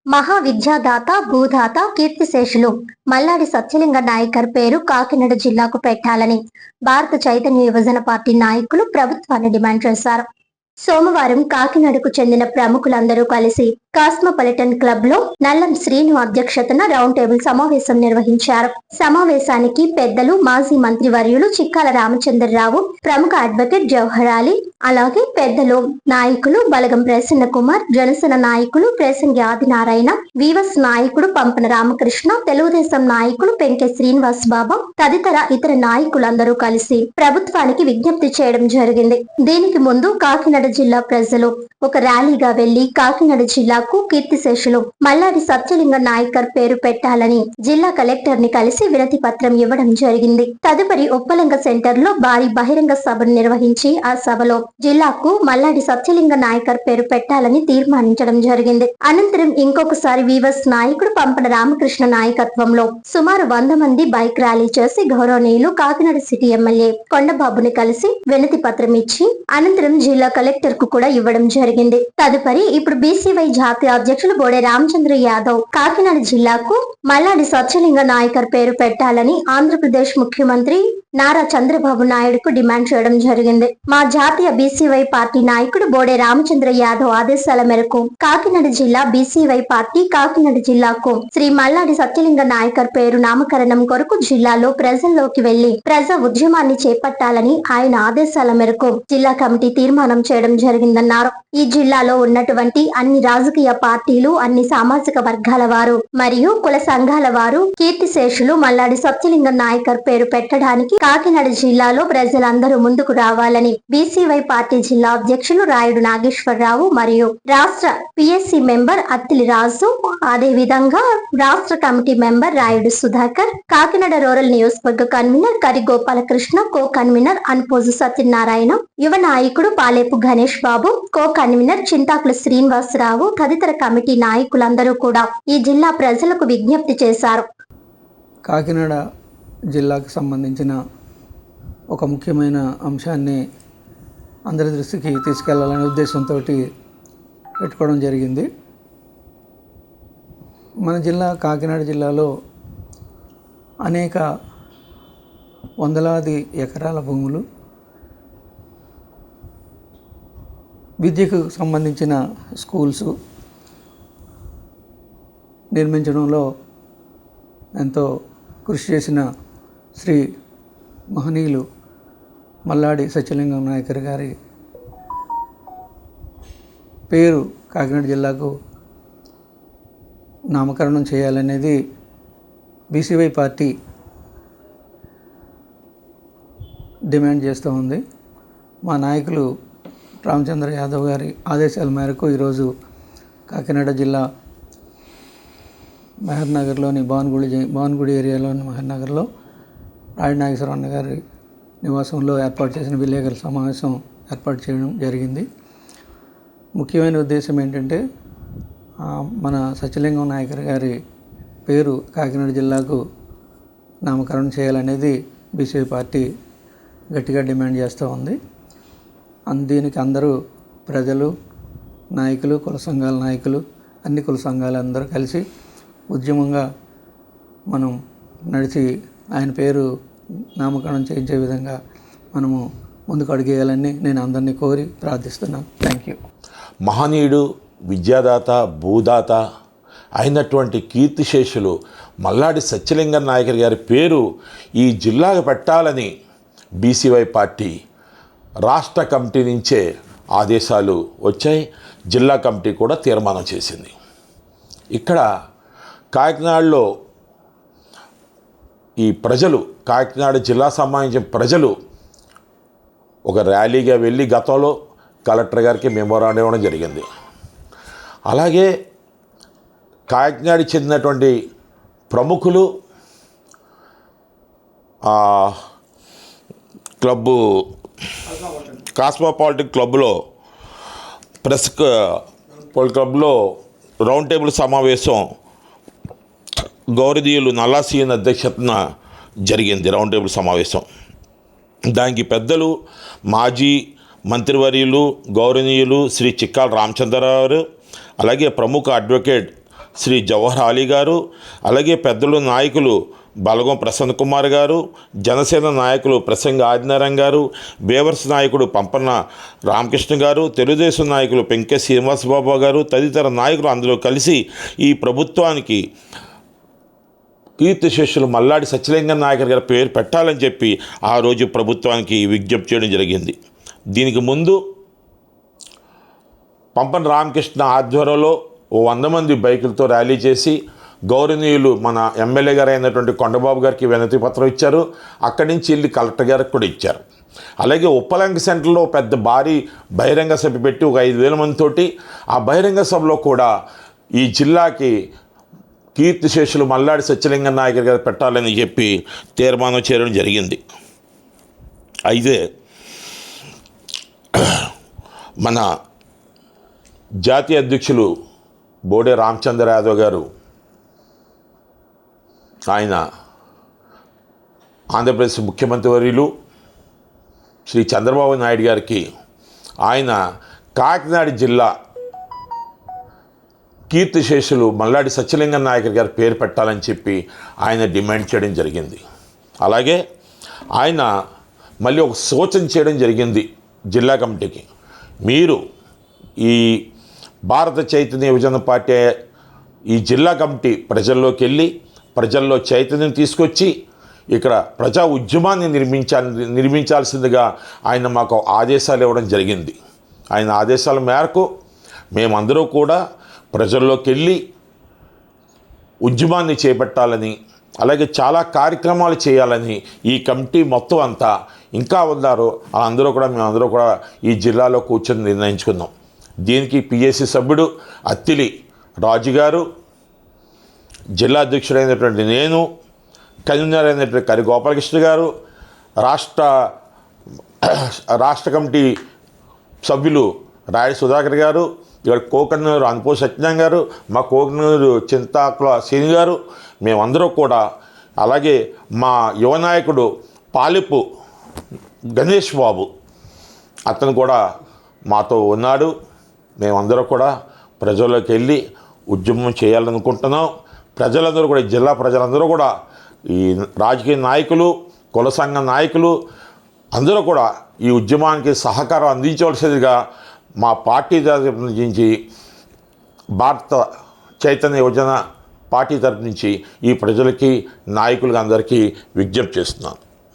మహావిద్యాదాత భూదాత కీర్తిశేషులు మల్లాడి సత్యలింగ నాయకర్ పేరు కాకినాడ జిల్లాకు పెట్టాలని భారత చైతన్య యువజన పార్టీ నాయకులు ప్రభుత్వాన్ని డిమాండ్ చేశారు. సోమవారం కాకినాడకు చెందిన ప్రముఖులందరూ కలిసి కాస్మోపాలిటన్ క్లబ్ లో నల్లం శ్రీను అధ్యక్షతన రౌండ్ టేబుల్ సమావేశం నిర్వహించారు. సమావేశానికి పెద్దలు మాజీ మంత్రి వర్యులు చిక్కాల రామచంద్రరావు, ప్రముఖ అడ్వకేట్ జవహర్ అలీ, అలాగే పెద్దలు నాయకులు బలగం ప్రసన్న కుమార్, జనసేన నాయకులు ప్రసంగి ఆదినారాయణ, వీవస్ నాయకుడు పంపన రామకృష్ణ, తెలుగుదేశం నాయకులు పెంకె శ్రీనివాస్ బాబా తదితర ఇతర నాయకులందరూ కలిసి ప్రభుత్వానికి విజ్ఞప్తి చేయడం జరిగింది. దీనికి ముందు కాకినాడ జిల్లా ప్రజలు ఒక ర్యాలీగా వెళ్లి కాకినాడ జిల్లాకు కీర్తిశేషులు మల్లాడి సత్యలింగ నాయకర్ పేరు పెట్టాలని జిల్లా కలెక్టర్ ని కలిసి వినతి పత్రం ఇవ్వడం జరిగింది. తదుపరి ఉప్పలంగ సెంటర్ లో భారీ బహిరంగ సభను నిర్వహించి ఆ సభలో జిల్లాకు మల్లాడి సత్యలింగ నాయకర్ పేరు పెట్టాలని తీర్మానించడం జరిగింది. అనంతరం ఇంకొకసారి వీవస్ నాయకుడు పంపన రామకృష్ణ నాయకత్వంలో సుమారు 100 మంది బైక్ ర్యాలీ చేసి గౌరవనీయులు కాకినాడ సిటీ ఎమ్మెల్యే కొండబాబుని కలిసి వినతి పత్రం ఇచ్చి అనంతరం జిల్లా కలెక్టర్ కు కూడా ఇవ్వడం జరిగింది. తదుపరి ఇప్పుడు బీసీవై జాతీయ అధ్యక్షులు బోడే రామచంద్ర యాదవ్ కాకినాడ జిల్లాకు మల్లాడి సత్యలింగ నాయకర్ పేరు పెట్టాలని ఆంధ్రప్రదేశ్ ముఖ్యమంత్రి నారా చంద్రబాబు నాయుడుకు డిమాండ్ చేయడం జరిగింది. మా జాతీయ బీసీవై పార్టీ నాయకుడు బోడే రామచంద్ర యాదవ్ ఆదేశాల మేరకు కాకినాడ జిల్లా బీసీవై పార్టీ కాకినాడ జిల్లాకు శ్రీ మల్లాడి సత్యలింగ నాయకర్ పేరు నామకరణం కొరకు జిల్లాలో ప్రజల్లోకి వెళ్లి ప్రజా ఉద్యమాన్ని చేపట్టాలని ఆయన ఆదేశాల మేరకు జిల్లా కమిటీ తీర్మానం చేయడం జరిగిందన్నారు. ఈ జిల్లాలో ఉన్నటువంటి అన్ని రాజకీయ పార్టీలు, అన్ని సామాజిక వర్గాల వారు మరియు కుల సంఘాల వారు కీర్తిశేషులు మల్లాడి సత్యలింగ నాయకర్ పేరు పెట్టడానికి కాకినాడ జిల్లాలో ప్రజలందరూ ముందుకు రావాలని బీసీవై పార్టీ జిల్లా అధ్యక్షులు రాయుడు నాగేశ్వరరావు మరియు రాష్ట్ర పిఎస్సి మెంబర్ అత్తిలి రాజు, అదే విధంగా రాష్ట్ర committee member Rayudu Sudhakar, Kakinada rural నియోజకవర్గ కన్వీనర్ కరి గోపాలకృష్ణ, కో కన్వీనర్ అనుపోజు సత్యనారాయణ, యువ నాయకుడు పాలేపు గణేష్ బాబు, కో కన్వీనర్ చింతాకుల శ్రీనివాసరావు తదితర కమిటీ నాయకులందరూ కూడా ఈ జిల్లా ప్రజలకు విజ్ఞప్తి చేశారు. కాకినాడ జిల్లాకు సంబంధించిన ఒక ముఖ్యమైన అంశాన్ని అందరి దృష్టికి తీసుకెళ్లాలనే ఉద్దేశంతో పెట్టుకోవడం జరిగింది. మన జిల్లా కాకినాడ జిల్లాలో అనేక వందలాది ఎకరాల భూములు, విద్యకు సంబంధించిన స్కూల్స్ నిర్మించడంలో ఎంతో కృషి చేసిన శ్రీ మహనీయులు మల్లాడి సత్యలింగం నాయకర్ గారి పేరు కాకినాడ జిల్లాకు నామకరణం చేయాలనేది బీసీవై పార్టీ డిమాండ్ చేస్తూ ఉంది. మా నాయకులు రామచంద్ర యాదవ్ గారి ఆదేశాల మేరకు ఈరోజు కాకినాడ జిల్లా మెహర్ నగర్లోని భావన్గుడి ఏరియాలోని మెహర్ నగర్లో రాయుడు నాగేశ్వరరావు గారి నివాసంలో ఏర్పాటు చేసిన విలేకరుల సమావేశం ఏర్పాటు చేయడం జరిగింది. ముఖ్యమైన ఉద్దేశం ఏంటంటే మన సత్యలింగం నాయకర్ గారి పేరు కాకినాడ జిల్లాకు నామకరణం చేయాలనేది బీసీవై పార్టీ గట్టిగా డిమాండ్ చేస్తూ ఉంది. దీనికి అందరూ ప్రజలు, నాయకులు, కుల సంఘాల నాయకులు, అన్ని కుల సంఘాలు అందరూ కలిసి ఉద్యమంగా మనం నడిచి ఆయన పేరు నామకరణం చేయించే విధంగా మనము ముందుకు అడిగేయాలని నేను అందరినీ కోరి ప్రార్థిస్తున్నాను. Thank you. మహనీయుడు, విద్యాదాత, భూదాత అయినటువంటి కీర్తిశేషులు మల్లాడి సత్యలింగ నాయకర్ గారి పేరు ఈ జిల్లాకు పెట్టాలని బీసీవై పార్టీ రాష్ట్ర కమిటీ నుంచే ఆదేశాలు వచ్చాయి. జిల్లా కమిటీ కూడా తీర్మానం చేసింది. ఇక్కడ కాకినాడలో ఈ ప్రజలు, కాకినాడ జిల్లా సంబంధించిన ప్రజలు ఒక ర్యాలీగా వెళ్ళి గతంలో కలెక్టర్ గారికి మెమోరాండం ఇవ్వడం జరిగింది. అలాగే కాకినాడకి చెందినటువంటి ప్రముఖులు క్లబ్బు కాస్మోపాలిటన్ క్లబ్లో క్లబ్లో రౌండ్ టేబుల్ సమావేశం గౌరవనీయులు నల్లాసీఎన్ అధ్యక్షతన జరిగింది. రౌండ్ టేబుల్ సమావేశం దానికి పెద్దలు మాజీ మంత్రివర్యులు గౌరవనీయులు శ్రీ చిక్కాల రామచంద్రరావు, అలాగే ప్రముఖ అడ్వకేట్ శ్రీ జవహర్ అలీ గారు, అలాగే పెద్దలు నాయకులు బలగం ప్రసన్న కుమార్ గారు, జనసేన నాయకులు ప్రసంగ ఆదినారాయణ గారు, బేవర్స్ నాయకుడు పంపన్న రామకృష్ణ గారు, తెలుగుదేశం నాయకులు పెంకె శ్రీనివాసబాబు గారు తదితర నాయకులు అందరూ కలిసి ఈ ప్రభుత్వానికి కీర్తిశేషులు మల్లాడి సత్యలింగం నాయకర్ గారి పేరు పెట్టాలని చెప్పి ఆ రోజు ప్రభుత్వానికి విజ్ఞప్తి చేయడం జరిగింది. దీనికి ముందు పంపన రామకృష్ణ ఆధ్వర్యంలో 100 మంది బైకులతో ర్యాలీ చేసి గౌరవనీయులు మన ఎమ్మెల్యే గారు అయినటువంటి కొండబాబు గారికి వినతి పత్రం ఇచ్చారు. అక్కడి నుంచి వెళ్ళి కలెక్టర్ గారికి కూడా ఇచ్చారు. అలాగే ఉప్పలంక సెంటర్లో పెద్ద భారీ బహిరంగ సభ పెట్టి ఒక 5,000 మందితోటి ఆ బహిరంగ సభలో కూడా ఈ జిల్లాకి కీర్తిశేషులు మల్లాడి సత్యలింగం నాయకర్ గారు పెట్టాలని చెప్పి తీర్మానం చేయడం జరిగింది. అయితే మన జాతీయ అధ్యక్షులు బోడే రామచంద్ర యాదవ్ గారు ఆయన ఆంధ్రప్రదేశ్ ముఖ్యమంత్రి వర్యులు శ్రీ చంద్రబాబు నాయుడు గారికి ఆయన కాకినాడ జిల్లా కీర్తిశేషులు మల్లాడి సత్యలింగం నాయకర్ గారి పేరు పెట్టాలని చెప్పి ఆయన డిమాండ్ చేయడం జరిగింది. అలాగే ఆయన మళ్ళీ ఒక సూచన చేయడం జరిగింది జిల్లా కమిటీకి. మీరు ఈ భారత చైతన్య యువజన పార్టీ ఈ జిల్లా కమిటీ ప్రజల్లోకి వెళ్ళి ప్రజల్లో చైతన్యం తీసుకొచ్చి ఇక్కడ ప్రజా ఉద్యమాన్ని నిర్మించాల్సిందిగా ఆయన మాకు ఆదేశాలు ఇవ్వడం జరిగింది. ఆయన ఆదేశాల మేరకు మేమందరూ కూడా ప్రజల్లోకి వెళ్ళి ఉద్యమాన్ని చేపట్టాలని, అలాగే చాలా కార్యక్రమాలు చేయాలని ఈ కమిటీ మొత్తం అంతా ఇంకా ఉన్నారు మేమందరూ కూడా ఈ జిల్లాలో కూర్చొని నిర్ణయించుకున్నాం. దీనికి పిఎస్సి సభ్యుడు అత్తిలి రాజు గారు, జిల్లా అధ్యక్షుడైనటువంటి నేను, కన్వీనర్ అయినటువంటి కరి గోపాలకృష్ణ గారు, రాష్ట్ర కమిటీ సభ్యులు రాయుడు సుధాకర్ గారు, ఇక్కడ కోకన్నూరు అనుపో సత్యనారాయణ గారు, మా కోకన్నూరు చింతాకుల శ్రీని గారు, మేమందరూ కూడా, అలాగే మా యువ నాయకుడు పాలిపు గణేష్ బాబు అతను కూడా మాతో ఉన్నాడు. మేమందరూ కూడా ప్రజల్లోకి వెళ్ళి ఉద్యమం చేయాలనుకుంటున్నాం. ప్రజలందరూ కూడా, జిల్లా ప్రజలందరూ కూడా, ఈ రాజకీయ నాయకులు, కుల సంఘ నాయకులు అందరూ కూడా ఈ ఉద్యమానికి సహకారం అందించవలసిందిగా మా పార్టీ తరఫు నుంచి, భారత చైతన్య యువజన పార్టీ తరఫు నుంచి ఈ ప్రజలకి నాయకులకి అందరికీ విజ్ఞప్తి చేస్తున్నాను.